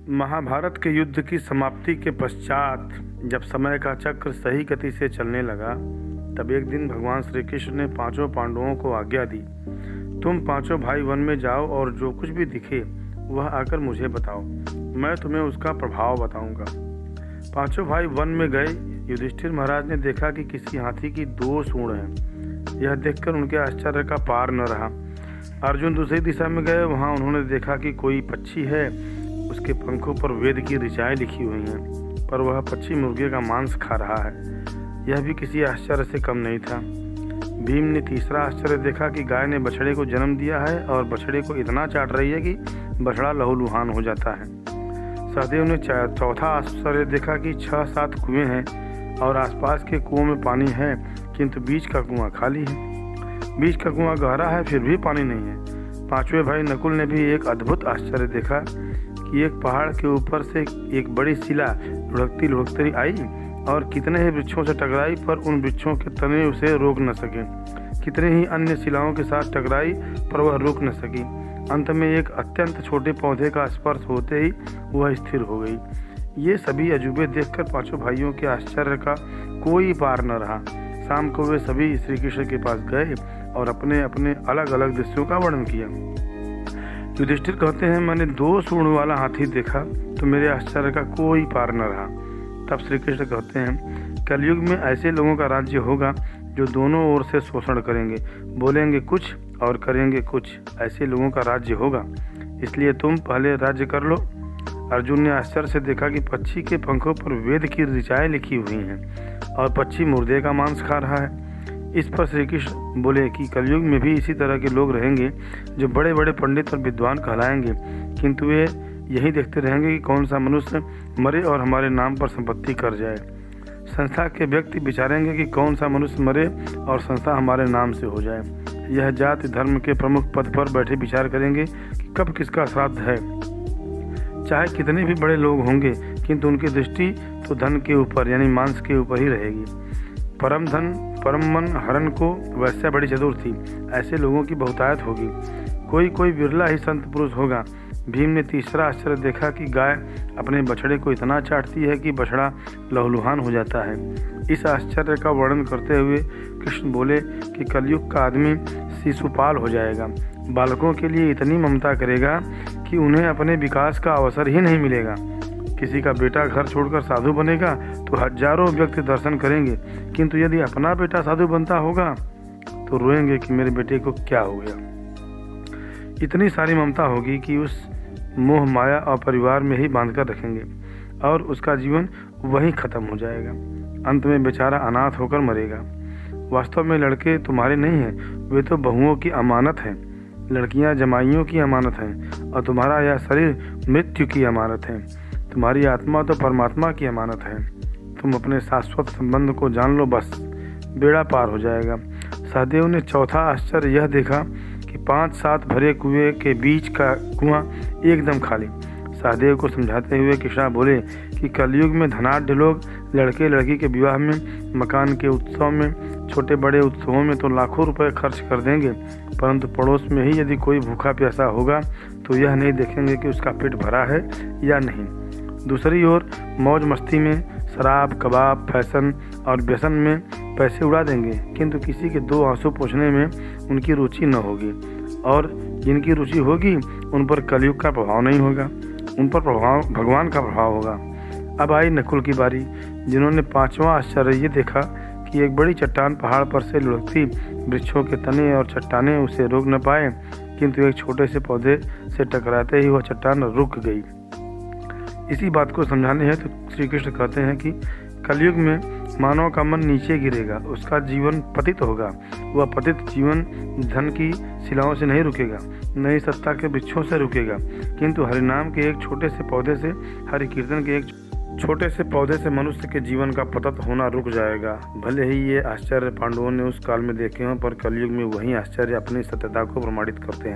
महाभारत के युद्ध की समाप्ति के पश्चात जब समय का चक्र सही गति से चलने लगा, तब एक दिन भगवान श्री कृष्ण ने पांचों पांडवों को आज्ञा दी, तुम पांचों भाई वन में जाओ और जो कुछ भी दिखे वह आकर मुझे बताओ, मैं तुम्हें उसका प्रभाव बताऊंगा। पांचों भाई वन में गए। युधिष्ठिर महाराज ने देखा कि किसी हाथी की 2 सूंड हैं। यह देखकर उनके आश्चर्य का पार न रहा। अर्जुन दूसरी दिशा में गए। वहां उन्होंने देखा कि कोई पक्षी है, उसके पंखों पर वेद की ऋचाएं लिखी हुई हैं, पर वह पक्षी मुर्गे का मांस खा रहा है। यह भी किसी आश्चर्य से कम नहीं था। भीम ने तीसरा आश्चर्य देखा कि गाय ने बछड़े को जन्म दिया है और बछड़े को इतना चाट रही है कि बछड़ा लहूलुहान हो जाता है। सहदेव ने चौथा आश्चर्य देखा कि 6-7 कुएं हैं और आसपास के कुओं में पानी है, किंतु बीच का कुआं खाली है। बीच का कुआं गहरा है, फिर भी पानी नहीं है। पांचवें भाई नकुल ने भी एक अद्भुत आश्चर्य देखा कि एक पहाड़ के ऊपर से एक बड़ी शिला लुढ़कती लुढ़कती आई और कितने ही वृक्षों से टकराई, पर उन वृक्षों के तने उसे रोक न सके। कितने ही अन्य शिलाओं के साथ टकराई, पर वह रुक न सकी। अंत में एक अत्यंत छोटे पौधे का स्पर्श होते ही वह स्थिर हो गई। ये सभी अजूबे देखकर पांचों भाइयों के आश्चर्य का कोई पार न रहा। शाम को वे सभी श्री कृष्ण के पास गए और अपने अपने अलग अलग दृश्यों का वर्णन किया। युधिष्ठिर कहते हैं, मैंने 2 सूंड वाला हाथी देखा तो मेरे आश्चर्य का कोई पार न रहा। तब श्री कृष्ण कहते हैं, कलयुग में ऐसे लोगों का राज्य होगा जो दोनों ओर से शोषण करेंगे, बोलेंगे कुछ और करेंगे कुछ। ऐसे लोगों का राज्य होगा, इसलिए तुम पहले राज्य कर लो। अर्जुन ने आश्चर्य से देखा कि पक्षी के पंखों पर वेद की ऋचाएं लिखी हुई हैं और पक्षी मुर्दे का मांस खा रहा है। इस पर श्री कृष्ण बोले कि कलयुग में भी इसी तरह के लोग रहेंगे जो बड़े बड़े पंडित और विद्वान कहलाएंगे, किंतु वे यही देखते रहेंगे कि कौन सा मनुष्य मरे और हमारे नाम पर संपत्ति कर जाए। संस्था के व्यक्ति विचारेंगे कि कौन सा मनुष्य मरे और संस्था हमारे नाम से हो जाए। यह जाति धर्म के प्रमुख पद पर बैठे विचार करेंगे कि कब किसका श्राद्ध है। चाहे कितने भी बड़े लोग होंगे, किंतु उनकी दृष्टि तो धन के ऊपर यानी मांस के ऊपर ही रहेगी। परम धन परम मन हरण को वैसे बड़ी चतुर थी। ऐसे लोगों की बहुतायत होगी, कोई विरला ही संत पुरुष होगा। भीम ने तीसरा आश्चर्य देखा कि गाय अपने बछड़े को इतना चाटती है कि बछड़ा लहूलुहान हो जाता है। इस आश्चर्य का वर्णन करते हुए कृष्ण बोले कि कलयुग का आदमी शिशुपाल हो जाएगा, बालकों के लिए इतनी ममता करेगा कि उन्हें अपने विकास का अवसर ही नहीं मिलेगा। किसी का बेटा घर छोड़कर साधु बनेगा तो हजारों व्यक्ति दर्शन करेंगे, किंतु यदि अपना बेटा साधु बनता होगा तो रोएंगे कि मेरे बेटे को क्या हो गया। इतनी सारी ममता होगी कि उस मोह माया और परिवार में ही बांधकर रखेंगे और उसका जीवन वहीं खत्म हो जाएगा। अंत में बेचारा अनाथ होकर मरेगा। वास्तव में लड़के तुम्हारे नहीं हैं, वे तो बहुओं की अमानत हैं। लड़कियां जमाइयों की अमानत हैं और तुम्हारा यह शरीर मृत्यु की अमानत है। तुम्हारी आत्मा तो परमात्मा की अमानत है। तुम अपने शाश्वत संबंध को जान लो, बस बेड़ा पार हो जाएगा। सहदेव ने चौथा आश्चर्य यह देखा कि 5-7 भरे कुएं के बीच का कुआं एकदम खाली। सहदेव को समझाते हुए कृष्णा बोले कि कलयुग में धनाढ्य लोग लड़के लड़की के विवाह में, मकान के उत्सव में, छोटे बड़े उत्सवों में तो लाखों रुपए खर्च कर देंगे, परंतु पड़ोस में ही यदि कोई भूखा प्यासा होगा तो यह नहीं देखेंगे कि उसका पेट भरा है या नहीं। दूसरी ओर मौज मस्ती में, शराब कबाब फैशन और व्यसन में पैसे उड़ा देंगे, किंतु किसी के 2 आंसू पोंछने में उनकी रुचि न होगी, और जिनकी रुचि होगी उन पर कलयुग का प्रभाव नहीं होगा, उन पर प्रभाव भगवान का प्रभाव होगा। अब आई नकुल की बारी, जिन्होंने 5वां आश्चर्य ये देखा कि एक बड़ी चट्टान पहाड़ पर से लुढ़कती वृक्षों के तने और चट्टानें उसे रोक न पाए, किंतु एक छोटे से पौधे से टकराते ही वह चट्टान रुक गई। इसी बात को समझाने हैं तो श्री कृष्ण कहते हैं कि कलयुग में मानव का मन नीचे गिरेगा, उसका जीवन पतित होगा। वह पतित जीवन धन की शिलाओं से नहीं रुकेगा, न ही सत्ता के वृक्षों से रुकेगा, किंतु हरिनाम के एक छोटे से पौधे से, हरि कीर्तन के एक छोटे से पौधे से मनुष्य के जीवन का पतत होना रुक जाएगा। भले ही ये आश्चर्य पांडवों ने उस काल में देखे हों, पर कलयुग में वही आश्चर्य अपनी सत्यता को प्रमाणित करते हैं।